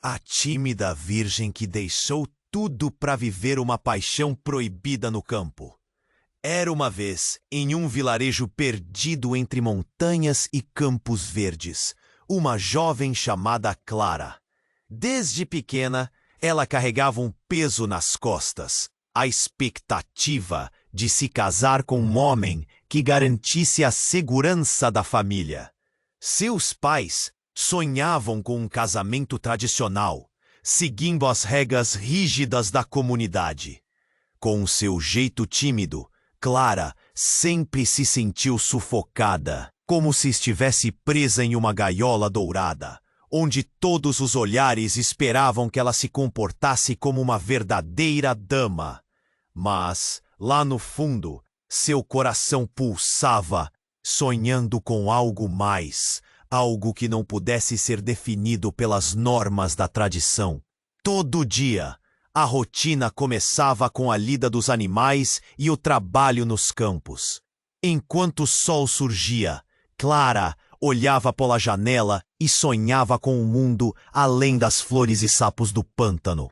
A tímida virgem que deixou tudo para viver uma paixão proibida no campo. Era uma vez, em um vilarejo perdido entre montanhas e campos verdes, uma jovem chamada Clara. Desde pequena, ela carregava um peso nas costas, a expectativa de se casar com um homem que garantisse a segurança da família. Seus pais sonhavam com um casamento tradicional, seguindo as regras rígidas da comunidade. Com seu jeito tímido, Clara sempre se sentiu sufocada, como se estivesse presa em uma gaiola dourada, onde todos os olhares esperavam que ela se comportasse como uma verdadeira dama. Mas, lá no fundo, seu coração pulsava, sonhando com algo mais, algo que não pudesse ser definido pelas normas da tradição. Todo dia, a rotina começava com a lida dos animais e o trabalho nos campos. Enquanto o sol surgia, Clara olhava pela janela e sonhava com um mundo além das flores e sapos do pântano.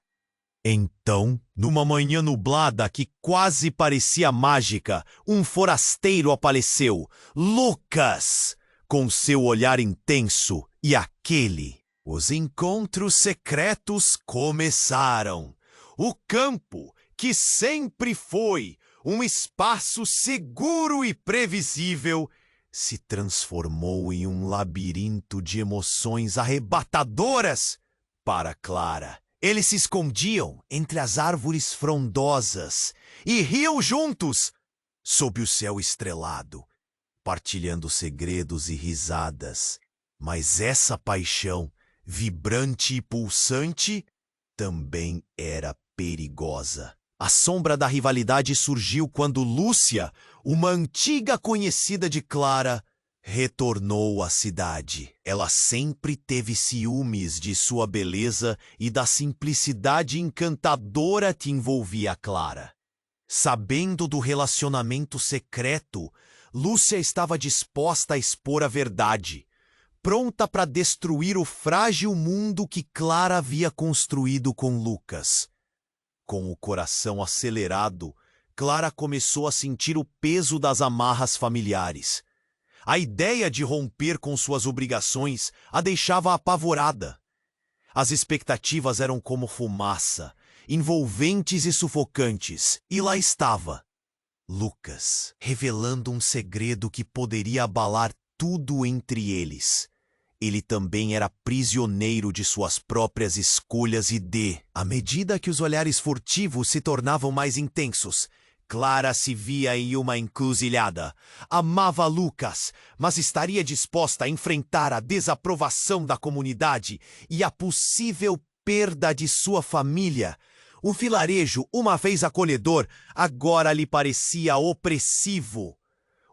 Então, numa manhã nublada que quase parecia mágica, um forasteiro apareceu, Lucas, com seu olhar intenso e aquele. Os encontros secretos começaram. O campo, que sempre foi um espaço seguro e previsível, se transformou em um labirinto de emoções arrebatadoras para Clara. Eles se escondiam entre as árvores frondosas e riam juntos sob o céu estrelado, partilhando segredos e risadas. Mas essa paixão, vibrante e pulsante, também era perigosa. A sombra da rivalidade surgiu quando Lúcia, uma antiga conhecida de Clara, retornou à cidade. Ela sempre teve ciúmes de sua beleza e da simplicidade encantadora que envolvia Clara. Sabendo do relacionamento secreto, Lúcia estava disposta a expor a verdade, pronta para destruir o frágil mundo que Clara havia construído com Lucas. Com o coração acelerado, Clara começou a sentir o peso das amarras familiares. A ideia de romper com suas obrigações a deixava apavorada. As expectativas eram como fumaça, envolventes e sufocantes, e lá estava Lucas, revelando um segredo que poderia abalar tudo entre eles. Ele também era prisioneiro de suas próprias escolhas e à medida que os olhares furtivos se tornavam mais intensos, Clara se via em uma encruzilhada. Amava Lucas, mas estaria disposta a enfrentar a desaprovação da comunidade e a possível perda de sua família. O vilarejo, uma vez acolhedor, agora lhe parecia opressivo.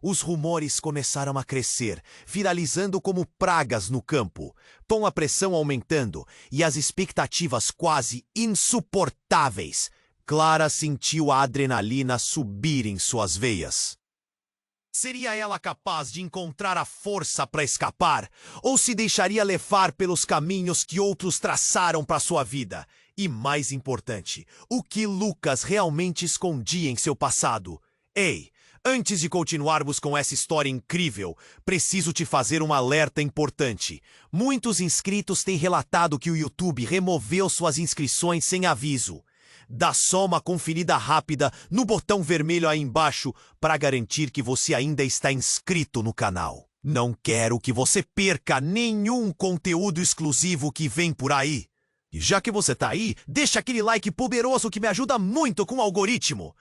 Os rumores começaram a crescer, viralizando como pragas no campo, com a pressão aumentando e as expectativas quase insuportáveis. Clara sentiu a adrenalina subir em suas veias. Seria ela capaz de encontrar a força para escapar? Ou se deixaria levar pelos caminhos que outros traçaram para sua vida? E mais importante, o que Lucas realmente escondia em seu passado? Ei! Antes de continuarmos com essa história incrível, preciso te fazer um alerta importante. Muitos inscritos têm relatado que o YouTube removeu suas inscrições sem aviso. Dá só uma conferida rápida no botão vermelho aí embaixo para garantir que você ainda está inscrito no canal. Não quero que você perca nenhum conteúdo exclusivo que vem por aí. E já que você tá aí, deixa aquele like poderoso que me ajuda muito com o algoritmo.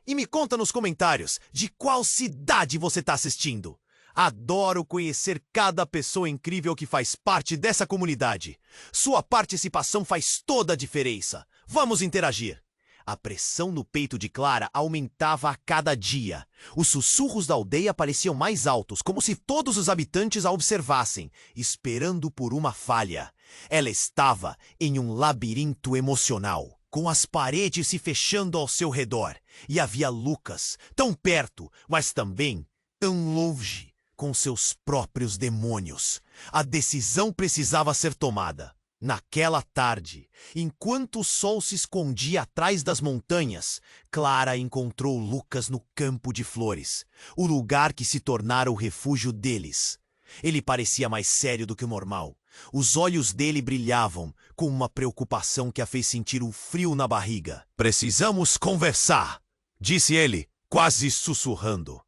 E me conta nos comentários de qual cidade você tá assistindo. Adoro conhecer cada pessoa incrível que faz parte dessa comunidade. Sua participação faz toda a diferença. Vamos interagir. A pressão no peito de Clara aumentava a cada dia. Os sussurros da aldeia pareciam mais altos, como se todos os habitantes a observassem, esperando por uma falha. Ela estava em um labirinto emocional, com as paredes se fechando ao seu redor. E havia Lucas, tão perto, mas também tão longe, com seus próprios demônios. A decisão precisava ser tomada. Naquela tarde, enquanto o sol se escondia atrás das montanhas, Clara encontrou Lucas no campo de flores, o lugar que se tornara o refúgio deles. Ele parecia mais sério do que o normal. Os olhos dele brilhavam, com uma preocupação que a fez sentir um frio na barriga. "Precisamos conversar", disse ele, quase sussurrando.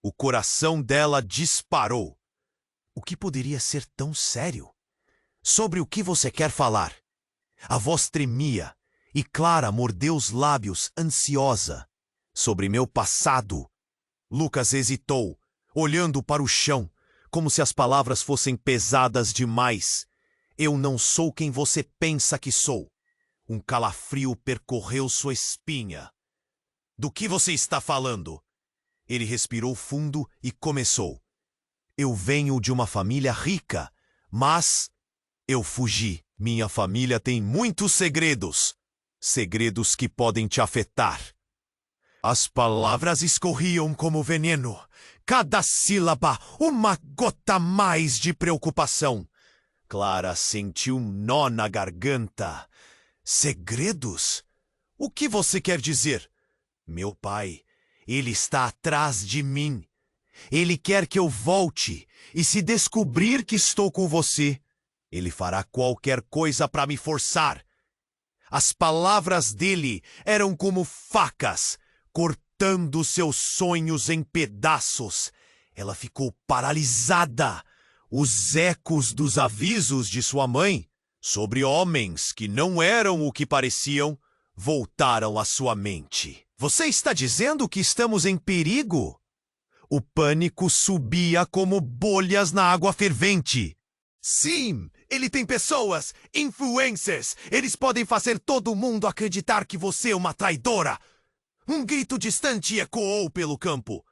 O coração dela disparou. O que poderia ser tão sério? "Sobre o que você quer falar?" A voz tremia, e Clara mordeu os lábios, ansiosa. "Sobre meu passado." Lucas hesitou, olhando para o chão, como se as palavras fossem pesadas demais. "Eu não sou quem você pensa que sou." Um calafrio percorreu sua espinha. "Do que você está falando?" Ele respirou fundo e começou. "Eu venho de uma família rica, mas eu fugi. Minha família tem muitos segredos. Segredos que podem te afetar." As palavras escorriam como veneno. Cada sílaba, uma gota a mais de preocupação. Clara sentiu um nó na garganta. "Segredos? O que você quer dizer?" "Meu pai, ele está atrás de mim. Ele quer que eu volte, e se descobrir que estou com você, ele fará qualquer coisa para me forçar." As palavras dele eram como facas, cortando seus sonhos em pedaços. Ela ficou paralisada. Os ecos dos avisos de sua mãe sobre homens que não eram o que pareciam voltaram à sua mente. "Você está dizendo que estamos em perigo?" O pânico subia como bolhas na água fervente. "Sim, ele tem pessoas, influencers. Eles podem fazer todo mundo acreditar que você é uma traidora." Um grito distante ecoou pelo campo.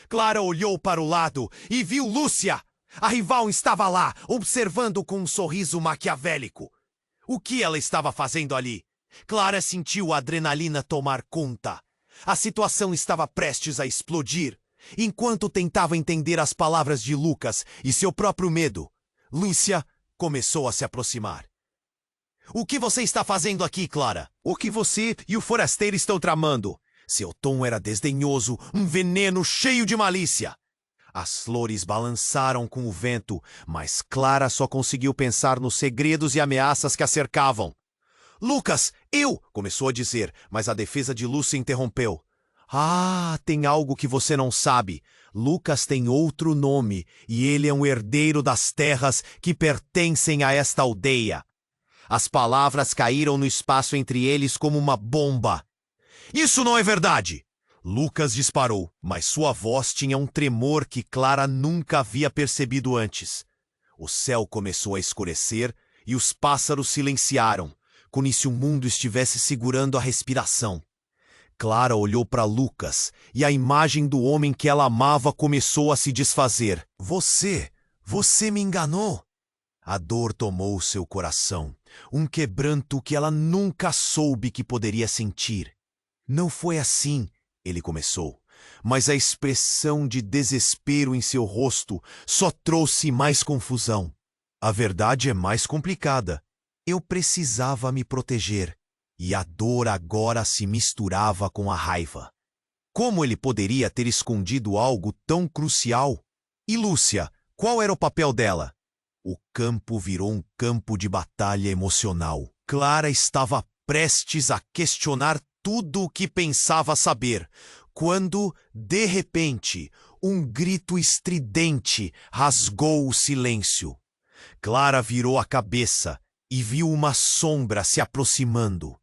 Clara olhou para o lado e viu Lúcia. A rival estava lá, observando com um sorriso maquiavélico. O que ela estava fazendo ali? Clara sentiu a adrenalina tomar conta. A situação estava prestes a explodir. Enquanto tentava entender as palavras de Lucas e seu próprio medo, Lúcia começou a se aproximar. "O que você está fazendo aqui, Clara? O que você e o forasteiro estão tramando?" Seu tom era desdenhoso, um veneno cheio de malícia. As flores balançaram com o vento, mas Clara só conseguiu pensar nos segredos e ameaças que a cercavam. "Lucas, eu!" começou a dizer, mas a defesa de Lúcia interrompeu. "Ah, tem algo que você não sabe. Lucas tem outro nome, e ele é um herdeiro das terras que pertencem a esta aldeia." As palavras caíram no espaço entre eles como uma bomba. "Isso não é verdade!" Lucas disparou, mas sua voz tinha um tremor que Clara nunca havia percebido antes. O céu começou a escurecer e os pássaros silenciaram, como se o mundo estivesse segurando a respiração. Clara olhou para Lucas e a imagem do homem que ela amava começou a se desfazer. Você me enganou!" A dor tomou seu coração, um quebranto que ela nunca soube que poderia sentir. "Não foi assim", ele começou, mas a expressão de desespero em seu rosto só trouxe mais confusão. "A verdade é mais complicada. Eu precisava me proteger, e a dor agora se misturava com a raiva. Como ele poderia ter escondido algo tão crucial? E Lúcia, qual era o papel dela? O campo virou um campo de batalha emocional. Clara estava prestes a questionar tudo o que pensava saber, quando, de repente, um grito estridente rasgou o silêncio. Clara virou a cabeça e viu uma sombra se aproximando.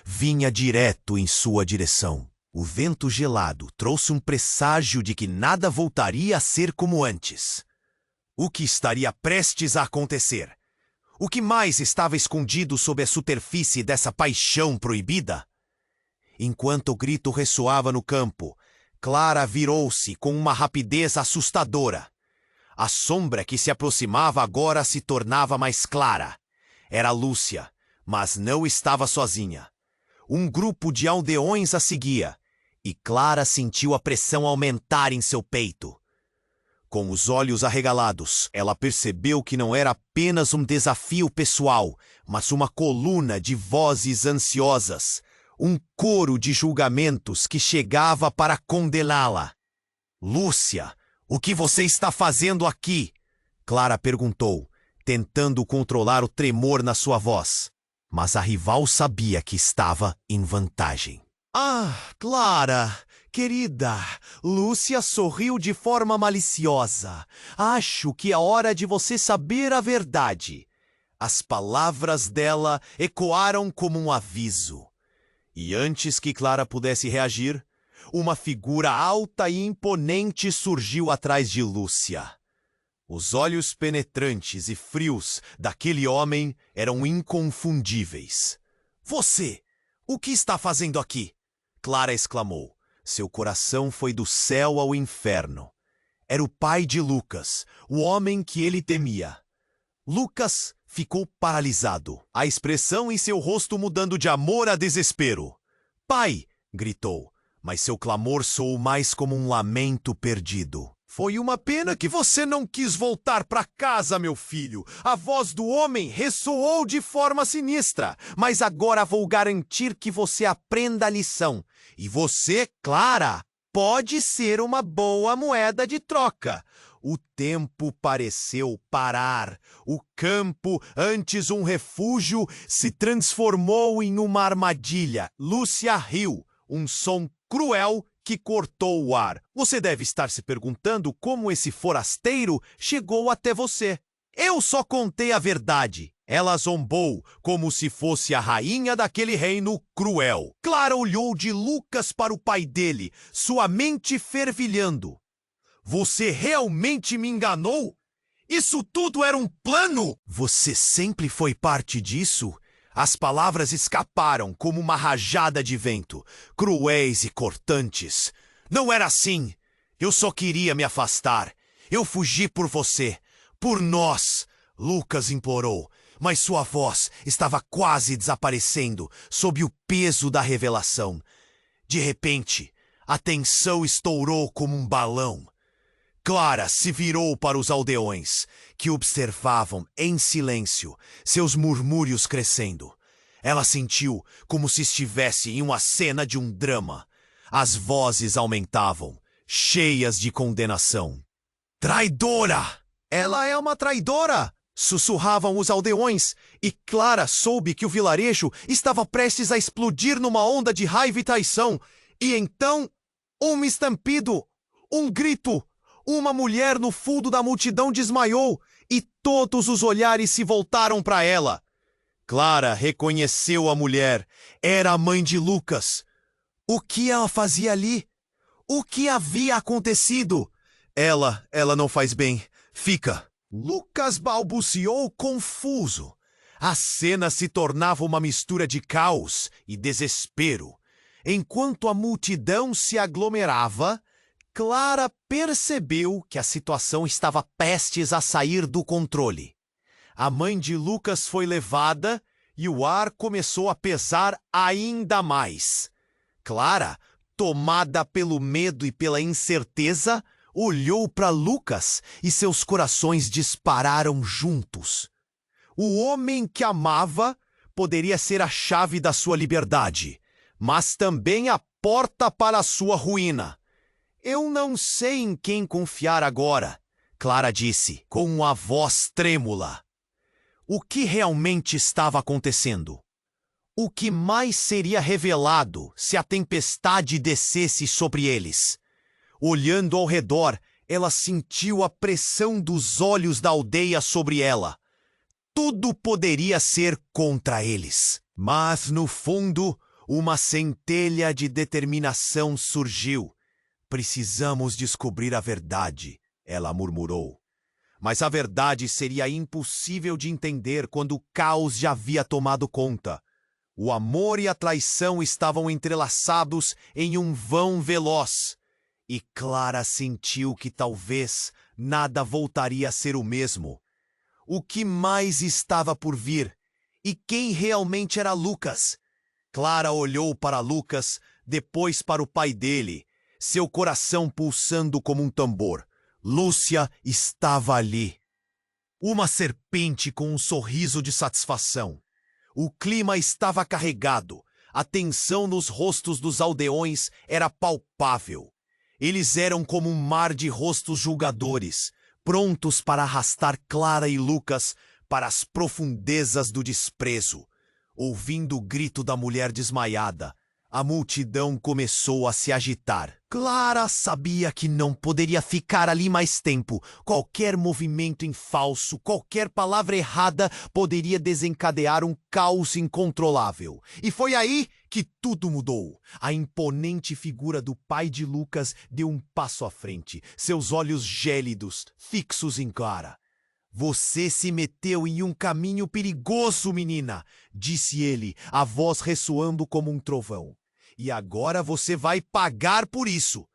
Vinha direto em sua direção. O vento gelado trouxe um presságio de que nada voltaria a ser como antes. O que estaria prestes a acontecer? O que mais estava escondido sob a superfície dessa paixão proibida? Enquanto o grito ressoava no campo, Clara virou-se com uma rapidez assustadora. A sombra que se aproximava agora se tornava mais clara. Era Lúcia, mas não estava sozinha. Um grupo de aldeões a seguia, e Clara sentiu a pressão aumentar em seu peito. Com os olhos arregalados, ela percebeu que não era apenas um desafio pessoal, mas uma coluna de vozes ansiosas, um coro de julgamentos que chegava para condená-la. Lúcia, o que você está fazendo aqui? Clara perguntou, tentando controlar o tremor na sua voz. Mas a rival sabia que estava em vantagem. Ah, Clara, querida, Lúcia sorriu de forma maliciosa. Acho que é hora de você saber a verdade. As palavras dela ecoaram como um aviso. E antes que Clara pudesse reagir, uma figura alta e imponente surgiu atrás de Lúcia. Os olhos penetrantes e frios daquele homem eram inconfundíveis. Você, o que está fazendo aqui? Clara exclamou. Seu coração foi do céu ao inferno. Era o pai de Lucas, o homem que ele temia. Lucas ficou paralisado, a expressão em seu rosto mudando de amor a desespero. Pai! Gritou, mas seu clamor soou mais como um lamento perdido. Foi uma pena que você não quis voltar para casa, meu filho. A voz do homem ressoou de forma sinistra, mas agora vou garantir que você aprenda a lição. E você, Clara, pode ser uma boa moeda de troca. O tempo pareceu parar. O campo, antes um refúgio, se transformou em uma armadilha. Lúcia riu, um som cruel que cortou o ar. Você deve estar se perguntando como esse forasteiro chegou até você. Eu só contei a verdade. Ela zombou, como se fosse a rainha daquele reino cruel. Clara olhou de Lucas para o pai dele, sua mente fervilhando. Você realmente me enganou? Isso tudo era um plano? Você sempre foi parte disso? As palavras escaparam como uma rajada de vento, cruéis e cortantes. Não era assim. Eu só queria me afastar. Eu fugi por você. Por nós. Lucas implorou, mas sua voz estava quase desaparecendo sob o peso da revelação. De repente, a tensão estourou como um balão. Clara se virou para os aldeões, que observavam em silêncio, seus murmúrios crescendo. Ela sentiu como se estivesse em uma cena de um drama. As vozes aumentavam, cheias de condenação. Traidora! Ela é uma traidora! Sussurravam os aldeões, e Clara soube que o vilarejo estava prestes a explodir numa onda de raiva e traição. E então, um estampido, um grito. Uma mulher no fundo da multidão desmaiou e todos os olhares se voltaram para ela. Clara reconheceu a mulher. Era a mãe de Lucas. O que ela fazia ali? O que havia acontecido? Ela não faz bem. Fica. Lucas balbuciou confuso. A cena se tornava uma mistura de caos e desespero. Enquanto a multidão se aglomerava, Clara percebeu que a situação estava prestes a sair do controle. A mãe de Lucas foi levada e o ar começou a pesar ainda mais. Clara, tomada pelo medo e pela incerteza, olhou para Lucas e seus corações dispararam juntos. O homem que amava poderia ser a chave da sua liberdade, mas também a porta para a sua ruína. Eu não sei em quem confiar agora, Clara disse, com uma voz trêmula. O que realmente estava acontecendo? O que mais seria revelado se a tempestade descesse sobre eles? Olhando ao redor, ela sentiu a pressão dos olhos da aldeia sobre ela. Tudo poderia ser contra eles. Mas, no fundo, uma centelha de determinação surgiu. Precisamos descobrir a verdade, ela murmurou. Mas a verdade seria impossível de entender quando o caos já havia tomado conta. O amor e a traição estavam entrelaçados em um vão veloz. E Clara sentiu que talvez nada voltaria a ser o mesmo. O que mais estava por vir? E quem realmente era Lucas? Clara olhou para Lucas, depois para o pai dele, seu coração pulsando como um tambor. Lúcia estava ali. Uma serpente com um sorriso de satisfação. O clima estava carregado. A tensão nos rostos dos aldeões era palpável. Eles eram como um mar de rostos julgadores, prontos para arrastar Clara e Lucas para as profundezas do desprezo. Ouvindo o grito da mulher desmaiada, a multidão começou a se agitar. Clara sabia que não poderia ficar ali mais tempo. Qualquer movimento em falso, qualquer palavra errada poderia desencadear um caos incontrolável. E foi aí que tudo mudou. A imponente figura do pai de Lucas deu um passo à frente, seus olhos gélidos, fixos em Clara. Você se meteu em um caminho perigoso, menina, disse ele, a voz ressoando como um trovão. E agora você vai pagar por isso.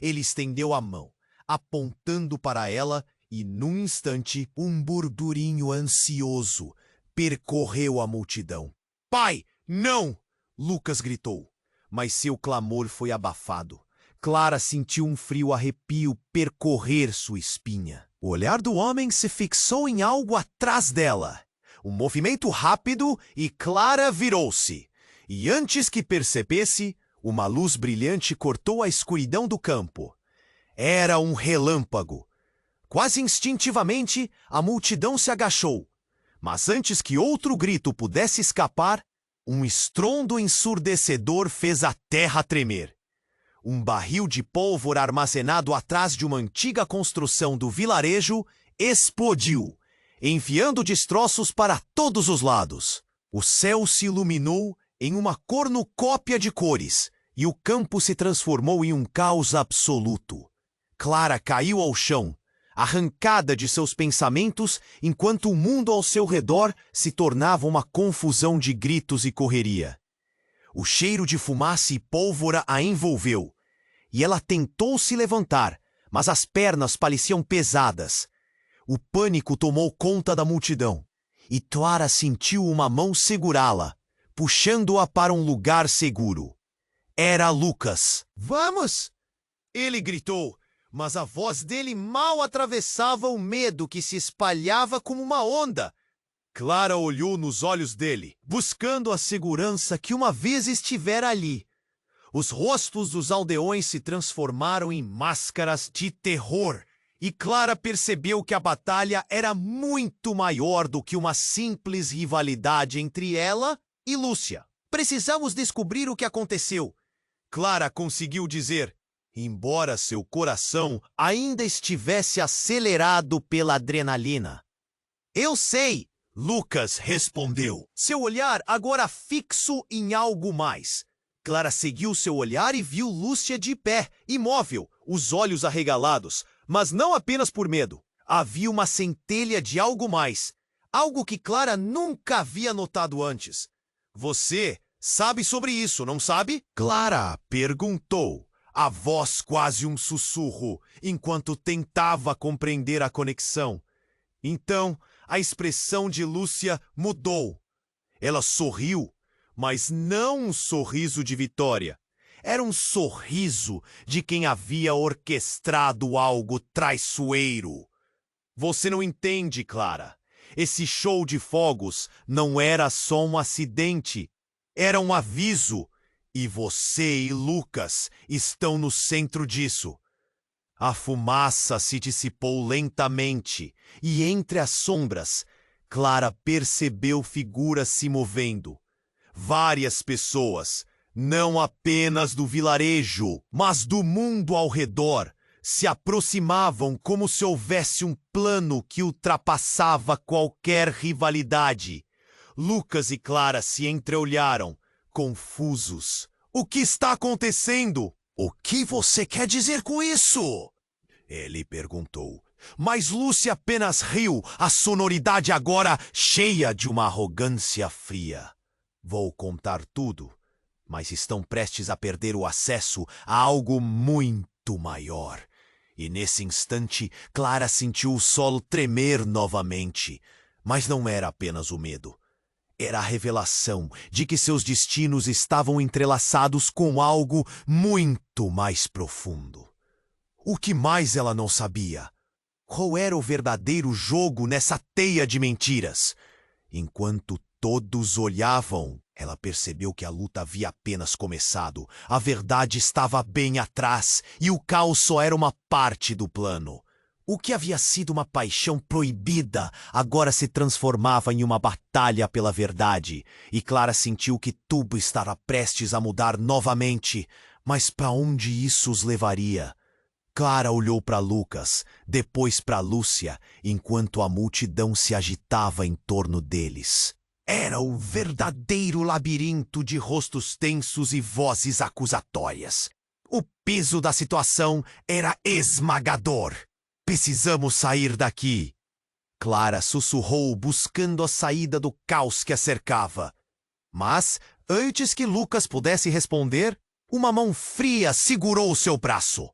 Ele estendeu a mão, apontando para ela, e num instante, um burburinho ansioso percorreu a multidão. Pai, não! Lucas gritou, mas seu clamor foi abafado. Clara sentiu um frio arrepio percorrer sua espinha. O olhar do homem se fixou em algo atrás dela. Um movimento rápido e Clara virou-se. E antes que percebesse, uma luz brilhante cortou a escuridão do campo. Era um relâmpago. Quase instintivamente, a multidão se agachou. Mas antes que outro grito pudesse escapar, um estrondo ensurdecedor fez a terra tremer. Um barril de pólvora armazenado atrás de uma antiga construção do vilarejo explodiu, enviando destroços para todos os lados. O céu se iluminou em uma cornucópia de cores, e o campo se transformou em um caos absoluto. Clara caiu ao chão, arrancada de seus pensamentos, enquanto o mundo ao seu redor se tornava uma confusão de gritos e correria. O cheiro de fumaça e pólvora a envolveu, e ela tentou se levantar, mas as pernas pareciam pesadas. O pânico tomou conta da multidão, e Clara sentiu uma mão segurá-la, puxando-a para um lugar seguro. Era Lucas. Vamos! Ele gritou, mas a voz dele mal atravessava o medo que se espalhava como uma onda. Clara olhou nos olhos dele, buscando a segurança que uma vez estivera ali. Os rostos dos aldeões se transformaram em máscaras de terror, e Clara percebeu que a batalha era muito maior do que uma simples rivalidade entre ela e Lúcia. Precisamos descobrir o que aconteceu, Clara conseguiu dizer, embora seu coração ainda estivesse acelerado pela adrenalina. Eu sei! Lucas respondeu, seu olhar agora fixo em algo mais. Clara seguiu seu olhar e viu Lúcia de pé, imóvel, os olhos arregalados, mas não apenas por medo. Havia uma centelha de algo mais, algo que Clara nunca havia notado antes. Você sabe sobre isso, não sabe? Clara perguntou, a voz quase um sussurro, enquanto tentava compreender a conexão. Então, a expressão de Lúcia mudou. Ela sorriu, mas não um sorriso de vitória. Era um sorriso de quem havia orquestrado algo traiçoeiro. Você não entende, Clara. Esse show de fogos não era só um acidente. Era um aviso. E você e Lucas estão no centro disso. A fumaça se dissipou lentamente, e entre as sombras, Clara percebeu figuras se movendo. Várias pessoas, não apenas do vilarejo, mas do mundo ao redor, se aproximavam como se houvesse um plano que ultrapassava qualquer rivalidade. Lucas e Clara se entreolharam, confusos. O que está acontecendo? O que você quer dizer com isso? Ele perguntou. Mas Lúcia apenas riu, a sonoridade agora cheia de uma arrogância fria. Vou contar tudo, mas estão prestes a perder o acesso a algo muito maior. E nesse instante, Clara sentiu o solo tremer novamente. Mas não era apenas o medo. Era a revelação de que seus destinos estavam entrelaçados com algo muito mais profundo. O que mais ela não sabia? Qual era o verdadeiro jogo nessa teia de mentiras? Enquanto todos olhavam, ela percebeu que a luta havia apenas começado. A verdade estava bem atrás e o caos só era uma parte do plano. O que havia sido uma paixão proibida agora se transformava em uma batalha pela verdade. E Clara sentiu que tudo estava prestes a mudar novamente. Mas para onde isso os levaria? Clara olhou para Lucas, depois para Lúcia, enquanto a multidão se agitava em torno deles. Era o verdadeiro labirinto de rostos tensos e vozes acusatórias. O peso da situação era esmagador. Precisamos sair daqui. Clara sussurrou, buscando a saída do caos que a cercava. Mas, antes que Lucas pudesse responder, uma mão fria segurou seu braço.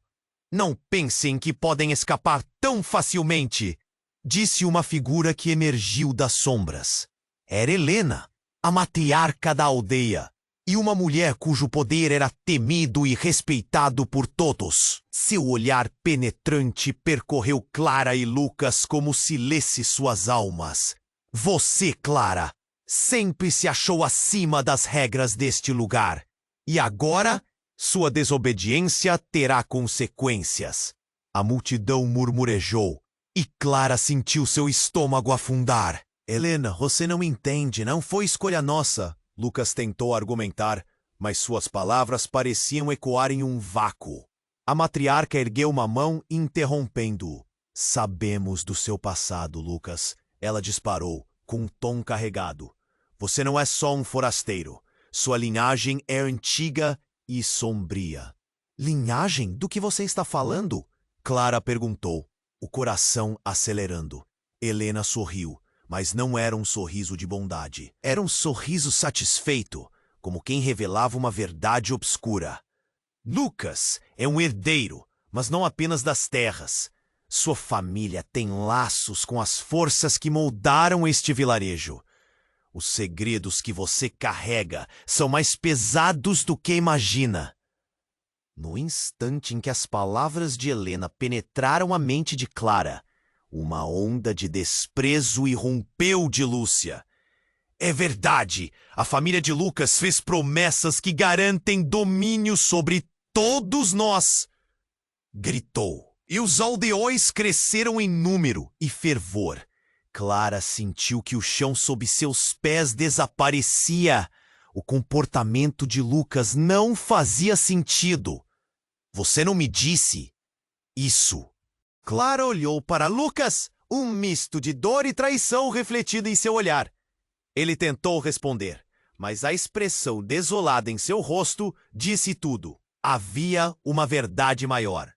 Não pensem que podem escapar tão facilmente, disse uma figura que emergiu das sombras. Era Helena, a matriarca da aldeia, e uma mulher cujo poder era temido e respeitado por todos. Seu olhar penetrante percorreu Clara e Lucas como se lesse suas almas. Você, Clara, sempre se achou acima das regras deste lugar. E agora, sua desobediência terá consequências. A multidão murmurejou, e Clara sentiu seu estômago afundar. Helena, você não entende, não foi escolha nossa. Lucas tentou argumentar, mas suas palavras pareciam ecoar em um vácuo. A matriarca ergueu uma mão, interrompendo-o. Sabemos do seu passado, Lucas. Ela disparou, com um tom carregado. Você não é só um forasteiro. Sua linhagem é antiga e sombria. Linhagem? Do que você está falando? Clara perguntou, o coração acelerando. Helena sorriu, mas não era um sorriso de bondade. Era um sorriso satisfeito, como quem revelava uma verdade obscura. Lucas é um herdeiro, mas não apenas das terras. Sua família tem laços com as forças que moldaram este vilarejo. Os segredos que você carrega são mais pesados do que imagina. No instante em que as palavras de Helena penetraram a mente de Clara, uma onda de desprezo irrompeu de Lúcia. É verdade, a família de Lucas fez promessas que garantem domínio sobre todos nós, gritou. E os aldeões cresceram em número e fervor. Clara sentiu que o chão sob seus pés desaparecia. O comportamento de Lucas não fazia sentido. Você não me disse isso. Clara olhou para Lucas, um misto de dor e traição refletido em seu olhar. Ele tentou responder, mas a expressão desolada em seu rosto disse tudo. Havia uma verdade maior.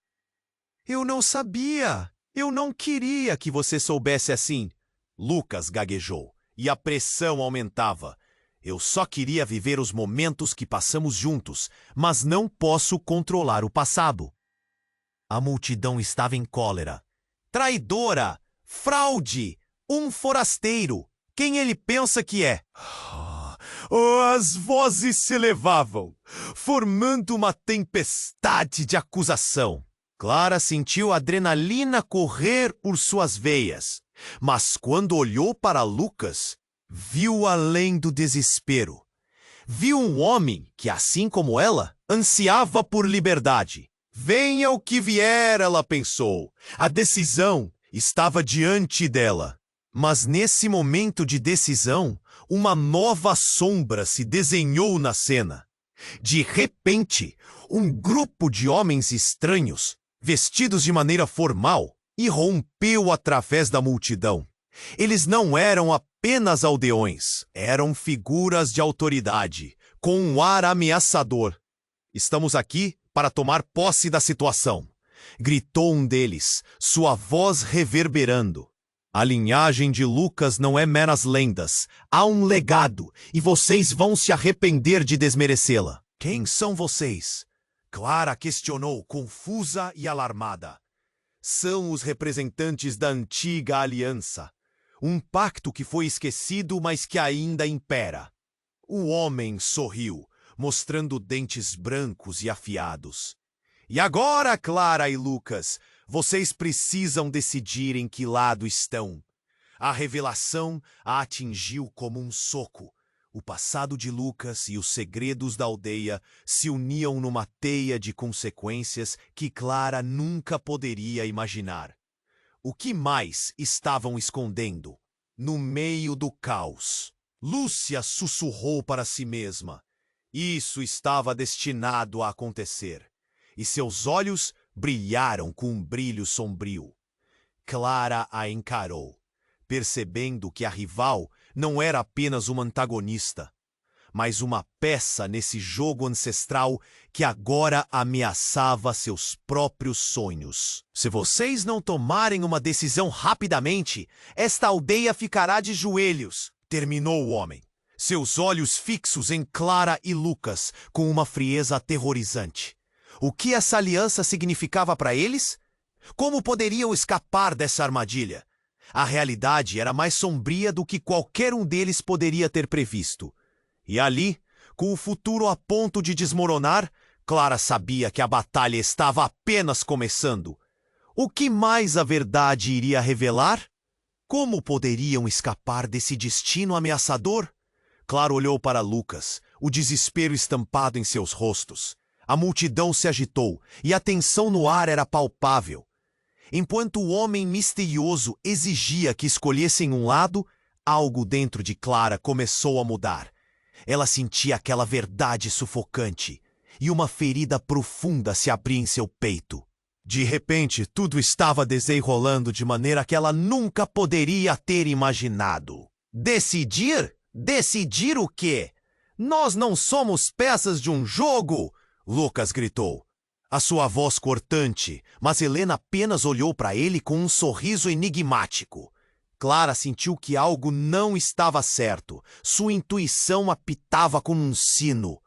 Eu não sabia. Eu não queria que você soubesse assim. Lucas gaguejou, e a pressão aumentava. Eu só queria viver os momentos que passamos juntos, mas não posso controlar o passado. A multidão estava em cólera. Traidora! Fraude! Um forasteiro! Quem ele pensa que é? As vozes se elevavam, formando uma tempestade de acusação. Clara sentiu a adrenalina correr por suas veias, mas quando olhou para Lucas, viu além do desespero. Viu um homem que, assim como ela, ansiava por liberdade. Venha o que vier, ela pensou. A decisão estava diante dela. Mas nesse momento de decisão, uma nova sombra se desenhou na cena. De repente, um grupo de homens estranhos, vestidos de maneira formal, irrompeu através da multidão. Eles não eram apenas aldeões, eram figuras de autoridade, com um ar ameaçador. Estamos aqui para tomar posse da situação, gritou um deles, sua voz reverberando. A linhagem de Lucas não é meras lendas, há um legado, e vocês vão se arrepender de desmerecê-la. Quem são vocês? Clara questionou, confusa e alarmada. São os representantes da antiga aliança, um pacto que foi esquecido, mas que ainda impera. O homem sorriu, mostrando dentes brancos e afiados. E agora, Clara e Lucas, Vocês precisam decidir em que lado estão. A revelação a atingiu como um soco. O passado de Lucas e os segredos da aldeia se uniam numa teia de consequências que Clara nunca poderia imaginar. O que mais estavam escondendo? No meio do caos, Lúcia sussurrou para si mesma. Isso estava destinado a acontecer. E seus olhos brilharam com um brilho sombrio. Clara a encarou, percebendo que a rival não era apenas uma antagonista, mas uma peça nesse jogo ancestral que agora ameaçava seus próprios sonhos. Se vocês não tomarem uma decisão rapidamente, esta aldeia ficará de joelhos, terminou o homem, seus olhos fixos em Clara e Lucas com uma frieza aterrorizante. O que essa aliança significava para eles? Como poderiam escapar dessa armadilha? A realidade era mais sombria do que qualquer um deles poderia ter previsto. E ali, com o futuro a ponto de desmoronar, Clara sabia que a batalha estava apenas começando. O que mais a verdade iria revelar? Como poderiam escapar desse destino ameaçador? Clara olhou para Lucas, o desespero estampado em seus rostos. A multidão se agitou e a tensão no ar era palpável. Enquanto o homem misterioso exigia que escolhessem um lado, algo dentro de Clara começou a mudar. Ela sentia aquela verdade sufocante e uma ferida profunda se abria em seu peito. De repente, tudo estava desenrolando de maneira que ela nunca poderia ter imaginado. Decidir? Decidir o quê? Nós não somos peças de um jogo! Lucas gritou. A sua voz cortante, mas Helena apenas olhou para ele com um sorriso enigmático. Clara sentiu que algo não estava certo. Sua intuição apitava como um sino.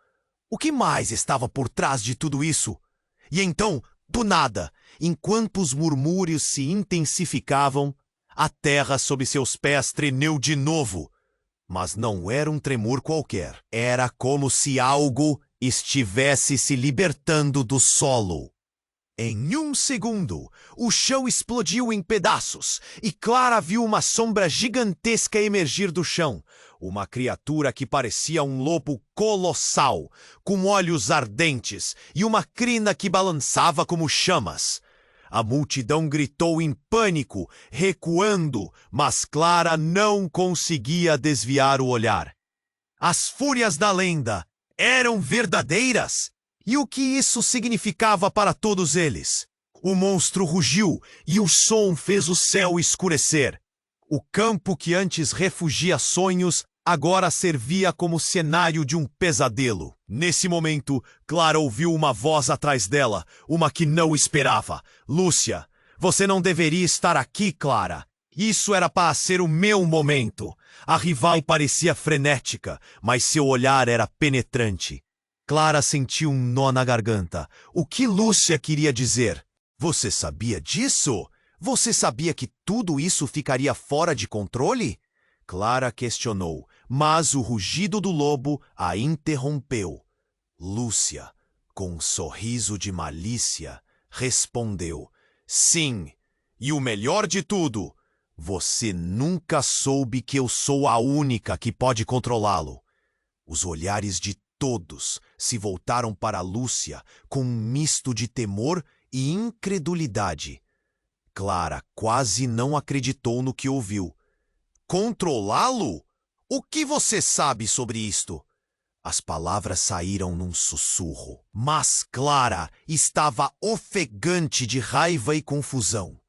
O que mais estava por trás de tudo isso? E então, do nada, enquanto os murmúrios se intensificavam, a terra sob seus pés tremeu de novo. Mas não era um tremor qualquer. Era como se algo estivesse se libertando do solo. Em um segundo, o chão explodiu em pedaços e Clara viu uma sombra gigantesca emergir do chão. Uma criatura que parecia um lobo colossal, com olhos ardentes e uma crina que balançava como chamas. A multidão gritou em pânico, recuando, mas Clara não conseguia desviar o olhar. As fúrias da lenda eram verdadeiras? E o que isso significava para todos eles? O monstro rugiu e o som fez o céu escurecer. O campo que antes refugia sonhos agora servia como cenário de um pesadelo. Nesse momento, Clara ouviu uma voz atrás dela, uma que não esperava. Lúcia, você não deveria estar aqui, Clara. Isso era para ser o meu momento. A rival parecia frenética, mas seu olhar era penetrante. Clara sentiu um nó na garganta. O que Lúcia queria dizer? Você sabia disso? Você sabia que tudo isso ficaria fora de controle? Clara questionou, mas o rugido do lobo a interrompeu. Lúcia, com um sorriso de malícia, respondeu: sim, e o melhor de tudo, você nunca soube que eu sou a única que pode controlá-lo. Os olhares de todos se voltaram para Lúcia com um misto de temor e incredulidade. Clara quase não acreditou no que ouviu. Controlá-lo? O que você sabe sobre isto? As palavras saíram num sussurro, mas Clara estava ofegante de raiva e confusão.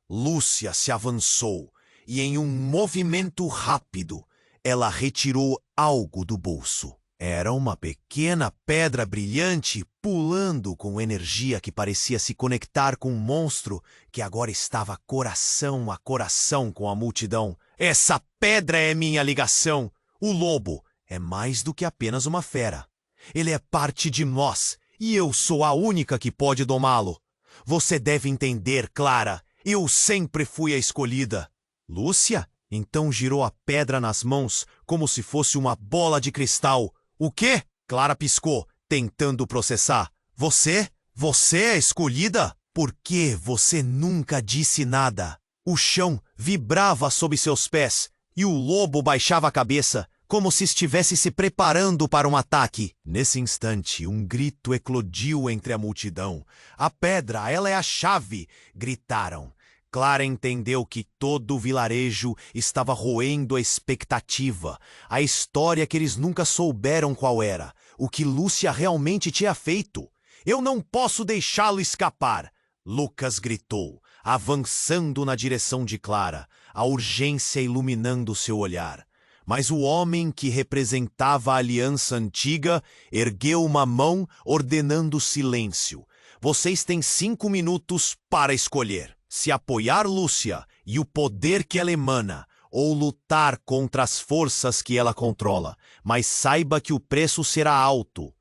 Lúcia se avançou e, em um movimento rápido, ela retirou algo do bolso. Era uma pequena pedra brilhante pulando com energia que parecia se conectar com um monstro que agora estava coração a coração com a multidão. Essa pedra é minha ligação. O lobo é mais do que apenas uma fera. Ele é parte de nós e eu sou a única que pode domá-lo. Você deve entender, Clara. Eu sempre fui a escolhida. Lúcia então girou a pedra nas mãos como se fosse uma bola de cristal. O quê? Clara piscou, tentando processar. Você? Você é a escolhida? Por que você nunca disse nada? O chão vibrava sob seus pés e o lobo baixava a cabeça, como se estivesse se preparando para um ataque. Nesse instante, um grito eclodiu entre a multidão. A pedra, ela é a chave! Gritaram. Clara entendeu que todo o vilarejo estava roendo a expectativa, a história que eles nunca souberam qual era, o que Lúcia realmente tinha feito. Eu não posso deixá-lo escapar! Lucas gritou, avançando na direção de Clara, a urgência iluminando seu olhar. Mas o homem que representava a aliança antiga ergueu uma mão ordenando silêncio. Vocês têm 5 minutos para escolher: se apoiar Lúcia e o poder que ela emana, ou lutar contra as forças que ela controla. Mas saiba que o preço será alto.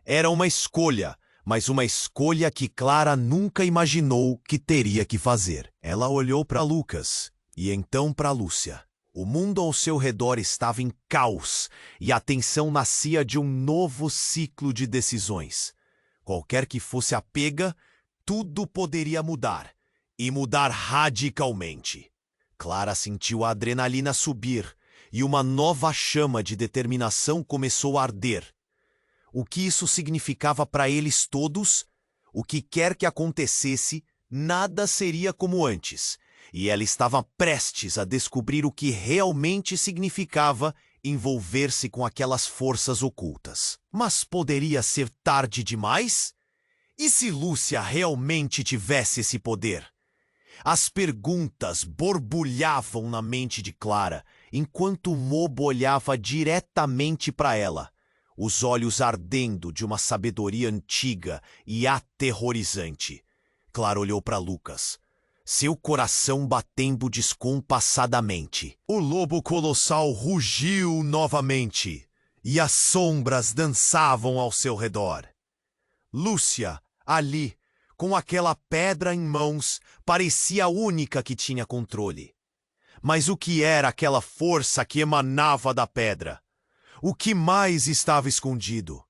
Era uma escolha, mas uma escolha que Clara nunca imaginou que teria que fazer. Ela olhou para Lucas e então para Lúcia. O mundo ao seu redor estava em caos e a tensão nascia de um novo ciclo de decisões. Qualquer que fosse a pega, tudo poderia mudar, e mudar radicalmente. Clara sentiu a adrenalina subir e uma nova chama de determinação começou a arder. O que isso significava para eles todos? O que quer que acontecesse, nada seria como antes. E ela estava prestes a descobrir o que realmente significava envolver-se com aquelas forças ocultas. Mas poderia ser tarde demais? E se Lúcia realmente tivesse esse poder? As perguntas borbulhavam na mente de Clara, enquanto o Mobo olhava diretamente para ela, os olhos ardendo de uma sabedoria antiga e aterrorizante. Clara olhou para Lucas, seu coração batendo descompassadamente. O lobo colossal rugiu novamente, e as sombras dançavam ao seu redor. Lúcia, ali, com aquela pedra em mãos, parecia a única que tinha controle. Mas o que era aquela força que emanava da pedra? O que mais estava escondido?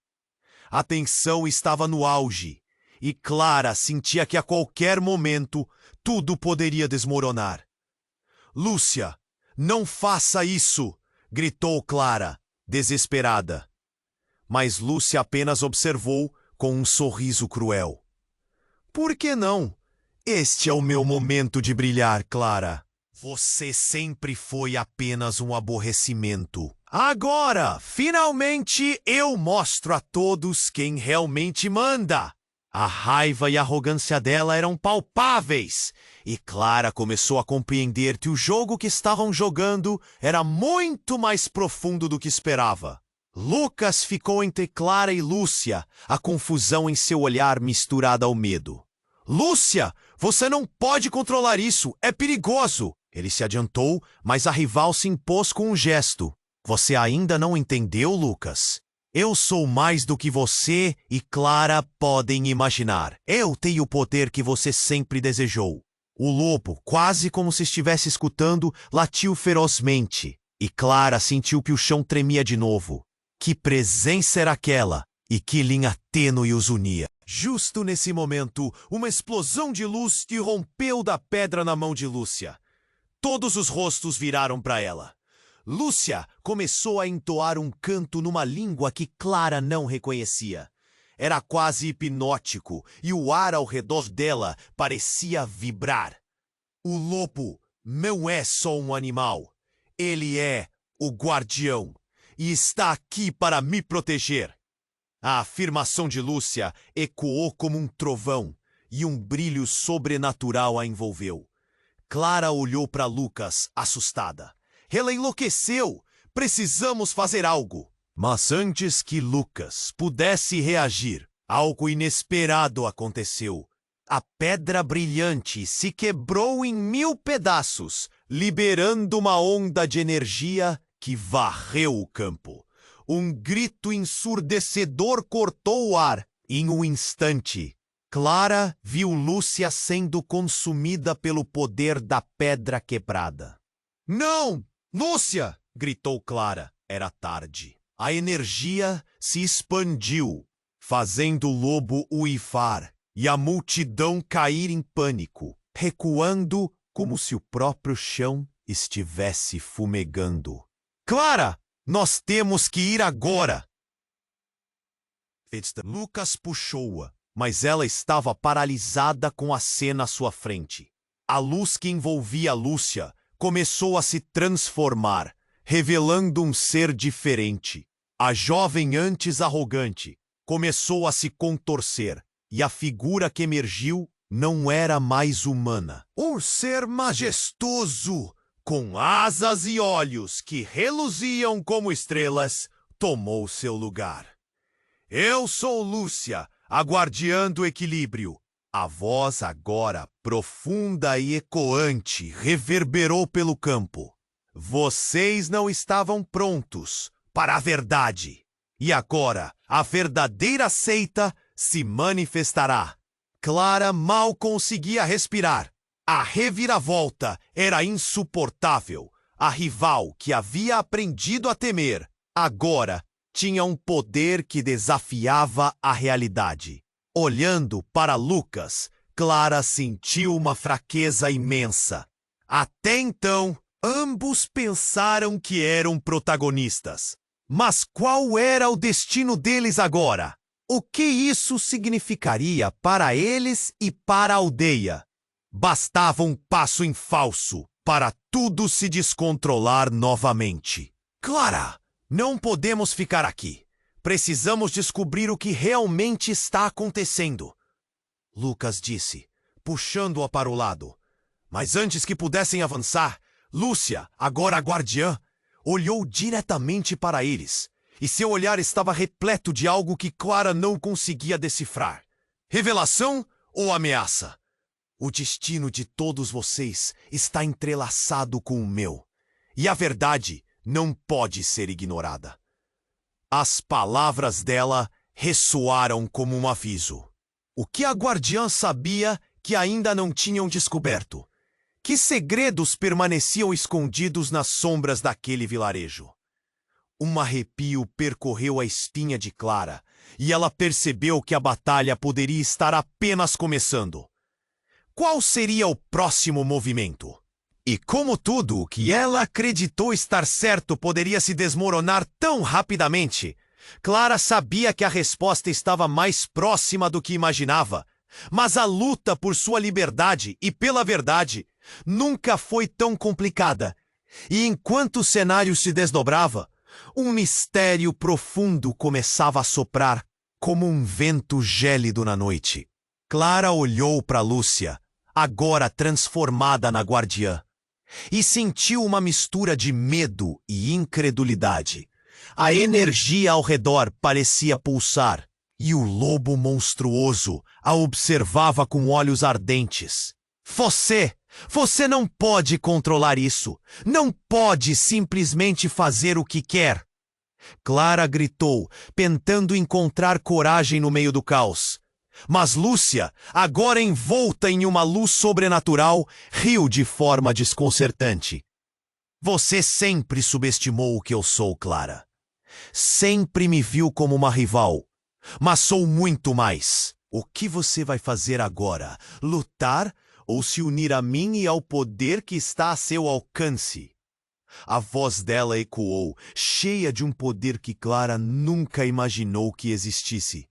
A tensão estava no auge, e Clara sentia que a qualquer momento tudo poderia desmoronar. Lúcia, não faça isso! Gritou Clara, desesperada. Mas Lúcia apenas observou com um sorriso cruel. Por que não? Este é o meu momento de brilhar, Clara. Você sempre foi apenas um aborrecimento. Agora, finalmente, eu mostro a todos quem realmente manda. A raiva e a arrogância dela eram palpáveis, e Clara começou a compreender que o jogo que estavam jogando era muito mais profundo do que esperava. Lucas ficou entre Clara e Lúcia, a confusão em seu olhar misturada ao medo. Lúcia, você não pode controlar isso, é perigoso! Ele se adiantou, mas a rival se impôs com um gesto. Você ainda não entendeu, Lucas? Eu sou mais do que você e Clara podem imaginar. Eu tenho o poder que você sempre desejou. O lobo, quase como se estivesse escutando, latiu ferozmente. E Clara sentiu que o chão tremia de novo. Que presença era aquela? E que linha tênue os unia. Justo nesse momento, uma explosão de luz irrompeu da pedra na mão de Lúcia. Todos os rostos viraram para ela. Lúcia começou a entoar um canto numa língua que Clara não reconhecia. Era quase hipnótico e o ar ao redor dela parecia vibrar. O lobo não é só um animal. Ele é o guardião e está aqui para me proteger. A afirmação de Lúcia ecoou como um trovão e um brilho sobrenatural a envolveu. Clara olhou para Lucas, assustada. Ela enlouqueceu! Precisamos fazer algo! Mas antes que Lucas pudesse reagir, algo inesperado aconteceu. A pedra brilhante se quebrou em 1000 pedaços, liberando uma onda de energia que varreu o campo. Um grito ensurdecedor cortou o ar. Em um instante, Clara viu Lúcia sendo consumida pelo poder da pedra quebrada. Não! Lúcia! Gritou Clara. Era tarde. A energia se expandiu, fazendo o lobo uivar e a multidão cair em pânico, recuando como se o próprio chão estivesse fumegando. Clara, nós temos que ir agora! Lucas puxou-a, mas ela estava paralisada com a cena à sua frente. A luz que envolvia Lúcia começou a se transformar, revelando um ser diferente. A jovem antes arrogante começou a se contorcer, e a figura que emergiu não era mais humana. Um ser majestoso, com asas e olhos que reluziam como estrelas, tomou seu lugar. Eu sou Lúcia, a guardiã do equilíbrio. A voz agora, profunda e ecoante, reverberou pelo campo. Vocês não estavam prontos para a verdade. E agora, a verdadeira seita se manifestará. Clara mal conseguia respirar. A reviravolta era insuportável. A rival que havia aprendido a temer, agora tinha um poder que desafiava a realidade. Olhando para Lucas, Clara sentiu uma fraqueza imensa. Até então, ambos pensaram que eram protagonistas. Mas qual era o destino deles agora? O que isso significaria para eles e para a aldeia? Bastava um passo em falso para tudo se descontrolar novamente. Clara, não podemos ficar aqui. Precisamos descobrir o que realmente está acontecendo. Lucas disse, puxando-a para o lado. Mas antes que pudessem avançar, Lúcia, agora a guardiã, olhou diretamente para eles, e seu olhar estava repleto de algo que Clara não conseguia decifrar. Revelação ou ameaça? O destino de todos vocês está entrelaçado com o meu, e a verdade não pode ser ignorada. As palavras dela ressoaram como um aviso. O que a guardiã sabia que ainda não tinham descoberto? Que segredos permaneciam escondidos nas sombras daquele vilarejo? Um arrepio percorreu a espinha de Clara, e ela percebeu que a batalha poderia estar apenas começando. Qual seria o próximo movimento? E como tudo o que ela acreditou estar certo poderia se desmoronar tão rapidamente, Clara sabia que a resposta estava mais próxima do que imaginava, mas a luta por sua liberdade e pela verdade nunca foi tão complicada. E enquanto o cenário se desdobrava, um mistério profundo começava a soprar como um vento gélido na noite. Clara olhou para Lúcia, agora transformada na guardiã, e sentiu uma mistura de medo e incredulidade. A energia ao redor parecia pulsar, e o lobo monstruoso a observava com olhos ardentes. Você não pode controlar isso. Não pode simplesmente fazer o que quer. Clara gritou, tentando encontrar coragem no meio do caos. Mas Lúcia, agora envolta em uma luz sobrenatural, riu de forma desconcertante. Você sempre subestimou o que eu sou, Clara. Sempre me viu como uma rival. Mas sou muito mais. O que você vai fazer agora? Lutar ou se unir a mim e ao poder que está a seu alcance? A voz dela ecoou, cheia de um poder que Clara nunca imaginou que existisse.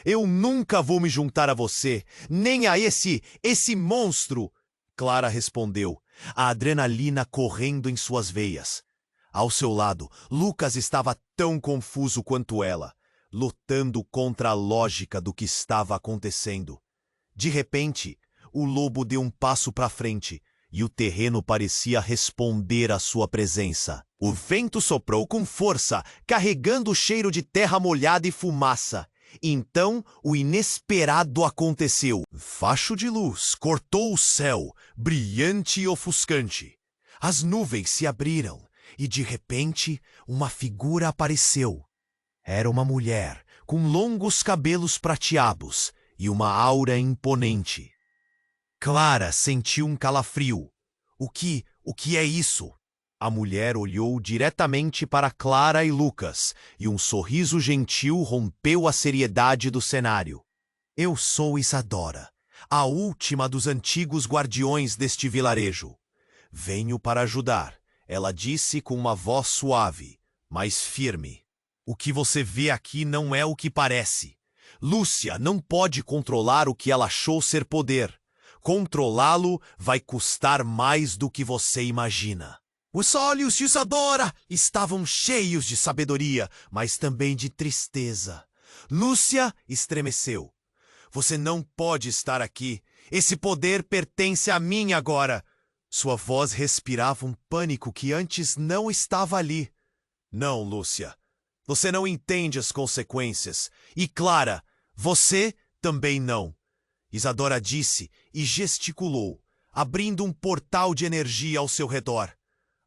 Eu nunca vou me juntar a você, nem a esse monstro, Clara respondeu, a adrenalina correndo em suas veias. Ao seu lado, Lucas estava tão confuso quanto ela, lutando contra a lógica do que estava acontecendo. De repente, o lobo deu um passo para frente e o terreno parecia responder à sua presença. O vento soprou com força, carregando o cheiro de terra molhada e fumaça. Então, o inesperado aconteceu. Facho de luz cortou o céu, brilhante e ofuscante. As nuvens se abriram e, de repente, uma figura apareceu. Era uma mulher, com longos cabelos prateados e uma aura imponente. Clara sentiu um calafrio. O que é isso? A mulher olhou diretamente para Clara e Lucas, e um sorriso gentil rompeu a seriedade do cenário. Eu sou Isadora, a última dos antigos guardiões deste vilarejo. Venho para ajudar, ela disse com uma voz suave, mas firme. O que você vê aqui não é o que parece. Lúcia não pode controlar o que ela achou ser poder. Controlá-lo vai custar mais do que você imagina. Os olhos de Isadora estavam cheios de sabedoria, mas também de tristeza. Lúcia estremeceu. Você não pode estar aqui. Esse poder pertence a mim agora. Sua voz respirava um pânico que antes não estava ali. Não, Lúcia. Você não entende as consequências. E Clara, você também não. Isadora disse e gesticulou, abrindo um portal de energia ao seu redor.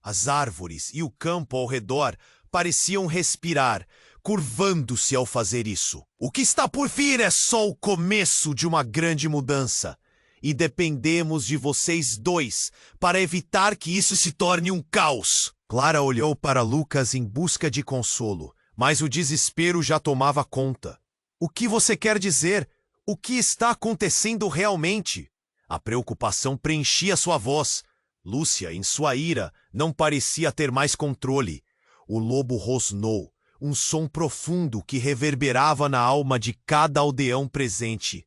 As árvores e o campo ao redor pareciam respirar, curvando-se ao fazer isso. O que está por vir é só o começo de uma grande mudança. E dependemos de vocês dois para evitar que isso se torne um caos. Clara olhou para Lucas em busca de consolo, mas o desespero já tomava conta. O que você quer dizer? O que está acontecendo realmente? A preocupação preenchia sua voz. Lúcia, em sua ira, não parecia ter mais controle. O lobo rosnou, um som profundo que reverberava na alma de cada aldeão presente.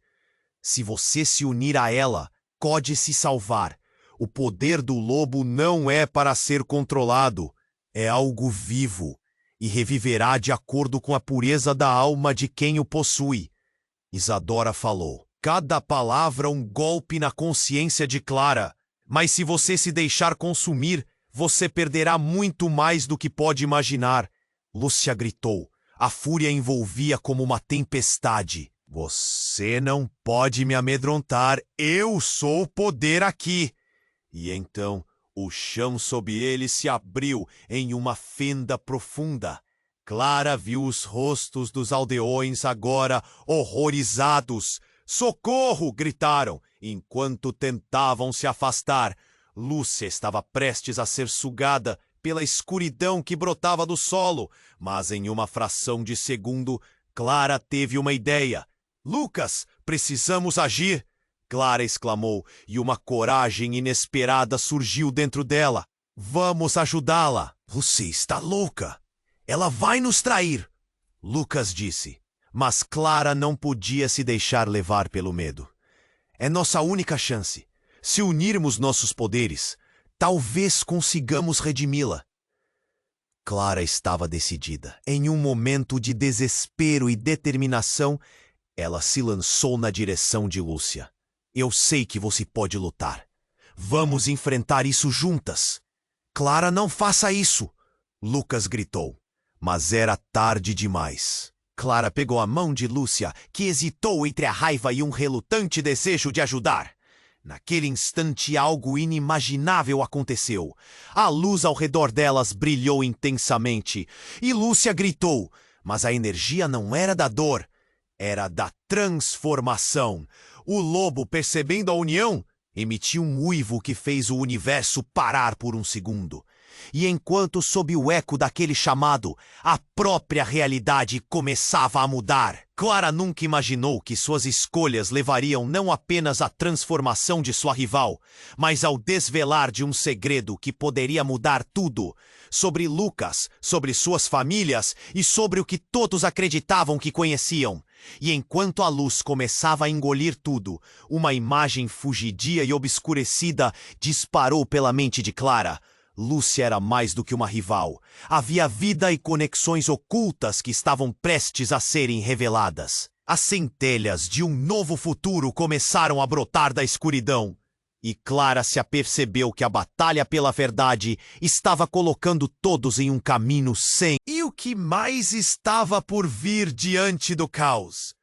Se você se unir a ela, pode se salvar. O poder do lobo não é para ser controlado. É algo vivo e reviverá de acordo com a pureza da alma de quem o possui. Isadora falou. Cada palavra um golpe na consciência de Clara. Mas se você se deixar consumir, você perderá muito mais do que pode imaginar. Lúcia gritou. A fúria envolvia como uma tempestade. Você não pode me amedrontar. Eu sou o poder aqui. E então o chão sob ele se abriu em uma fenda profunda. Clara viu os rostos dos aldeões agora horrorizados. Socorro! Gritaram, enquanto tentavam se afastar. Lúcia estava prestes a ser sugada pela escuridão que brotava do solo, mas em uma fração de segundo, Clara teve uma ideia. Lucas, precisamos agir! Clara exclamou, e uma coragem inesperada surgiu dentro dela. Vamos ajudá-la! Você está louca! Ela vai nos trair! Lucas disse. Mas Clara não podia se deixar levar pelo medo. É nossa única chance. Se unirmos nossos poderes, talvez consigamos redimi-la. Clara estava decidida. Em um momento de desespero e determinação, ela se lançou na direção de Lúcia. Eu sei que você pode lutar. Vamos enfrentar isso juntas. Clara, não faça isso! Lucas gritou. Mas era tarde demais. Clara pegou a mão de Lúcia, que hesitou entre a raiva e um relutante desejo de ajudar. Naquele instante, algo inimaginável aconteceu. A luz ao redor delas brilhou intensamente, e Lúcia gritou, mas a energia não era da dor, era da transformação. O lobo, percebendo a união, emitiu um uivo que fez o universo parar por um segundo. E enquanto, sob o eco daquele chamado, a própria realidade começava a mudar. Clara nunca imaginou que suas escolhas levariam não apenas à transformação de sua rival, mas ao desvelar de um segredo que poderia mudar tudo. Sobre Lucas, sobre suas famílias e sobre o que todos acreditavam que conheciam. E enquanto a luz começava a engolir tudo, uma imagem fugidia e obscurecida disparou pela mente de Clara. Lúcia era mais do que uma rival. Havia vida e conexões ocultas que estavam prestes a serem reveladas. As centelhas de um novo futuro começaram a brotar da escuridão. E Clara se apercebeu que a batalha pela verdade estava colocando todos em um caminho sem. E o que mais estava por vir diante do caos?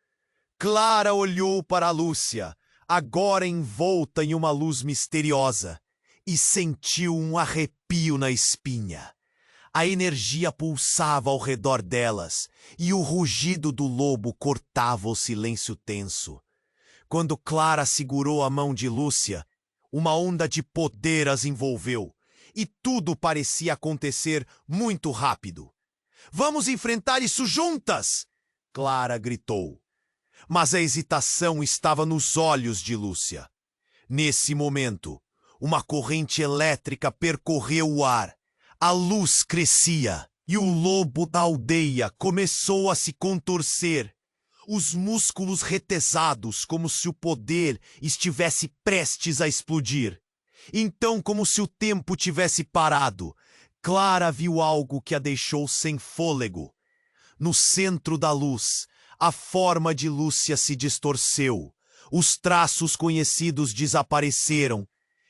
Clara olhou para Lúcia, agora envolta em uma luz misteriosa, e sentiu um arrepio na espinha. A energia pulsava ao redor delas, e o rugido do lobo cortava o silêncio tenso. Quando Clara segurou a mão de Lúcia, uma onda de poder as envolveu, e tudo parecia acontecer muito rápido. Vamos enfrentar isso juntas! Clara gritou. mas a hesitação estava nos olhos de Lúcia. Nesse momento, uma corrente elétrica percorreu o ar. A luz crescia e o lobo da aldeia começou a se contorcer. Os músculos retesados, como se o poder estivesse prestes a explodir. Então, como se o tempo tivesse parado, Clara viu algo que a deixou sem fôlego. No centro da luz, a forma de Lúcia se distorceu. Os traços conhecidos desapareceram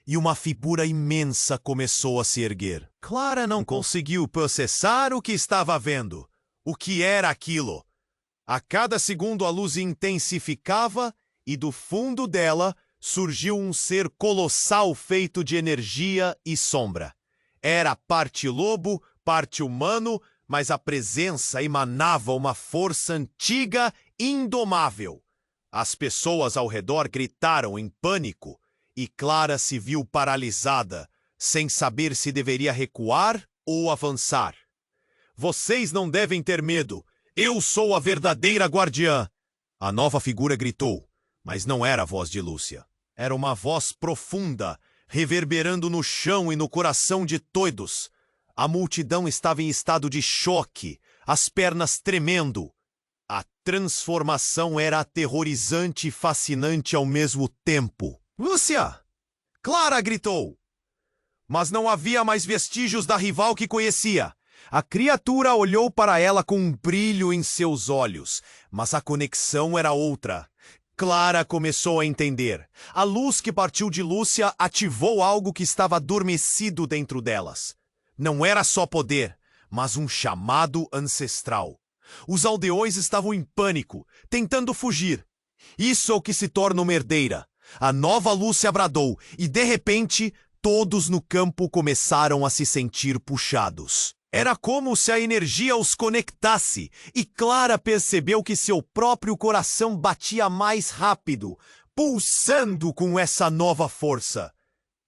e uma figura imensa começou a se erguer. Clara não conseguiu processar o que estava vendo. O que era aquilo? A cada segundo a luz intensificava e do fundo dela surgiu um ser colossal feito de energia e sombra. Era parte lobo, parte humano, mas a presença emanava uma força antiga e indomável. As pessoas ao redor gritaram em pânico e Clara se viu paralisada, sem saber se deveria recuar ou avançar. Vocês não devem ter medo. Eu sou a verdadeira guardiã. A nova figura gritou, mas não era a voz de Lúcia. Era uma voz profunda, reverberando no chão e no coração de todos. A multidão estava em estado de choque, as pernas tremendo. A transformação era aterrorizante e fascinante ao mesmo tempo. Lúcia! Clara gritou. Mas não havia mais vestígios da rival que conhecia. A criatura olhou para ela com um brilho em seus olhos, mas a conexão era outra. Clara começou a entender. A luz que partiu de Lúcia ativou algo que estava adormecido dentro delas. Não era só poder, mas um chamado ancestral. Os aldeões estavam em pânico, tentando fugir. Isso é o que se torna uma herdeira. A nova Lúcia bradou e, de repente, todos no campo começaram a se sentir puxados. Era como se a energia os conectasse, e Clara percebeu que seu próprio coração batia mais rápido, pulsando com essa nova força.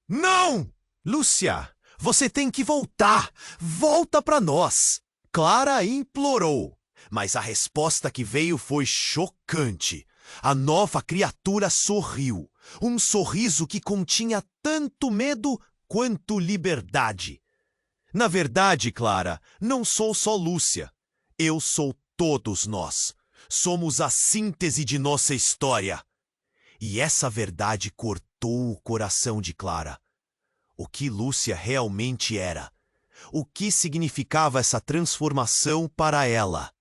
Não! Lúcia, você tem que voltar! Volta para nós! Clara implorou, mas a resposta que veio foi chocante. A nova criatura sorriu, um sorriso que continha tanto medo quanto liberdade. Na verdade, Clara, não sou só Lúcia. Eu sou todos nós. Somos a síntese de nossa história. E essa verdade cortou o coração de Clara. O que Lúcia realmente era? O que significava essa transformação para ela?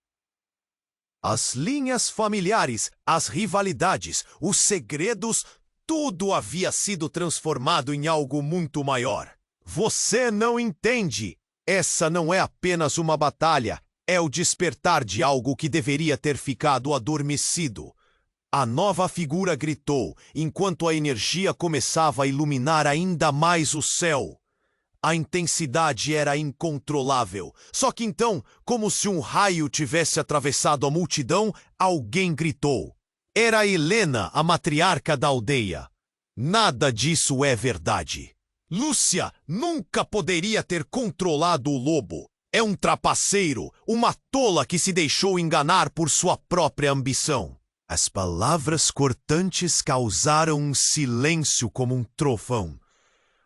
As linhas familiares, as rivalidades, os segredos, tudo havia sido transformado em algo muito maior. Você não entende. Essa não é apenas uma batalha, é o despertar de algo que deveria ter ficado adormecido. A nova figura gritou, enquanto a energia começava a iluminar ainda mais o céu. A intensidade era incontrolável. Só que então, como se um raio tivesse atravessado a multidão, alguém gritou. Era Helena, a matriarca da aldeia. Nada disso é verdade. Lúcia nunca poderia ter controlado o lobo. É um trapaceiro, uma tola que se deixou enganar por sua própria ambição. As palavras cortantes causaram um silêncio como um trovão.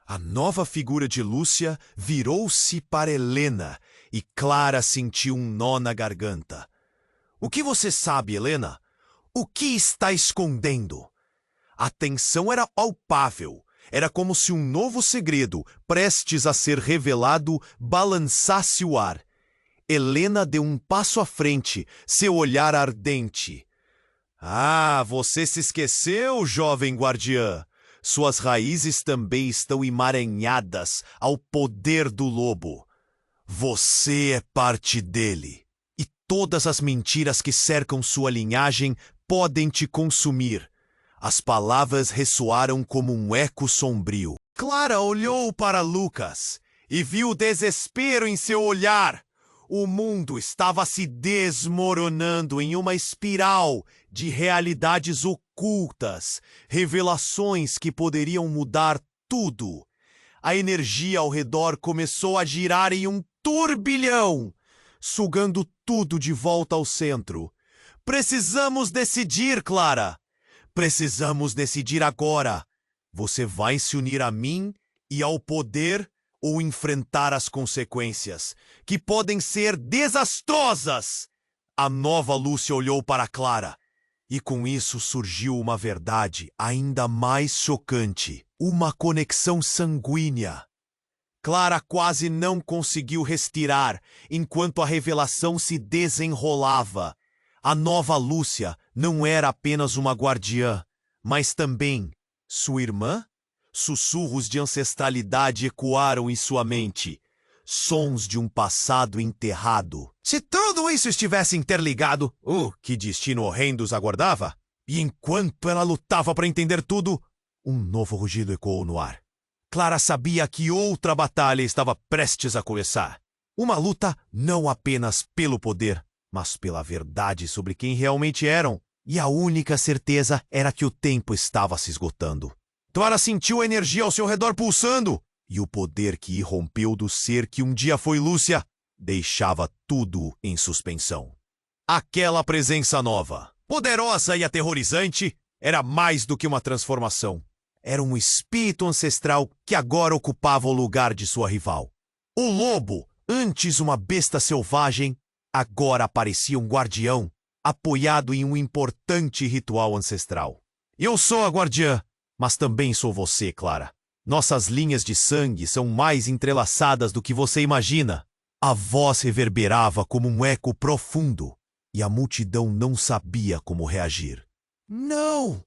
A nova figura de Lúcia virou-se para Helena e Clara sentiu um nó na garganta. O que você sabe, Helena? O que está escondendo? A tensão era palpável. Era como se um novo segredo, prestes a ser revelado, balançasse o ar. Helena deu um passo à frente, seu olhar ardente. Ah, você se esqueceu, jovem guardiã. Suas raízes também estão emaranhadas ao poder do lobo. Você é parte dele. E todas as mentiras que cercam sua linhagem podem te consumir. As palavras ressoaram como um eco sombrio. Clara olhou para Lucas e viu desespero em seu olhar. O mundo estava se desmoronando em uma espiral de realidades ocultas, revelações que poderiam mudar tudo. A energia ao redor começou a girar em um turbilhão, sugando tudo de volta ao centro. Precisamos decidir, Clara. Precisamos decidir agora. Você vai se unir a mim e ao poder ou enfrentar as consequências, que podem ser desastrosas? A nova Lúcia olhou para Clara, e com isso surgiu uma verdade ainda mais chocante, uma conexão sanguínea. Clara quase não conseguiu respirar enquanto a revelação se desenrolava. A nova Lúcia não era apenas uma guardiã, mas também sua irmã? Sussurros de ancestralidade ecoaram em sua mente, sons de um passado enterrado. Se tudo isso estivesse interligado, que destino horrendo os aguardava? E enquanto ela lutava para entender tudo, um novo rugido ecoou no ar. Clara sabia que outra batalha estava prestes a começar. Uma luta não apenas pelo poder, mas pela verdade sobre quem realmente eram. E a única certeza era que o tempo estava se esgotando. Clara sentiu a energia ao seu redor pulsando, e o poder que irrompeu do ser que um dia foi Lúcia deixava tudo em suspensão. Aquela presença nova, poderosa e aterrorizante, era mais do que uma transformação. Era um espírito ancestral que agora ocupava o lugar de sua rival. O lobo, antes uma besta selvagem, agora parecia um guardião, apoiado em um importante ritual ancestral. Eu sou a guardiã, mas também sou você, Clara. Nossas linhas de sangue são mais entrelaçadas do que você imagina. A voz reverberava como um eco profundo, e a multidão não sabia como reagir. Não!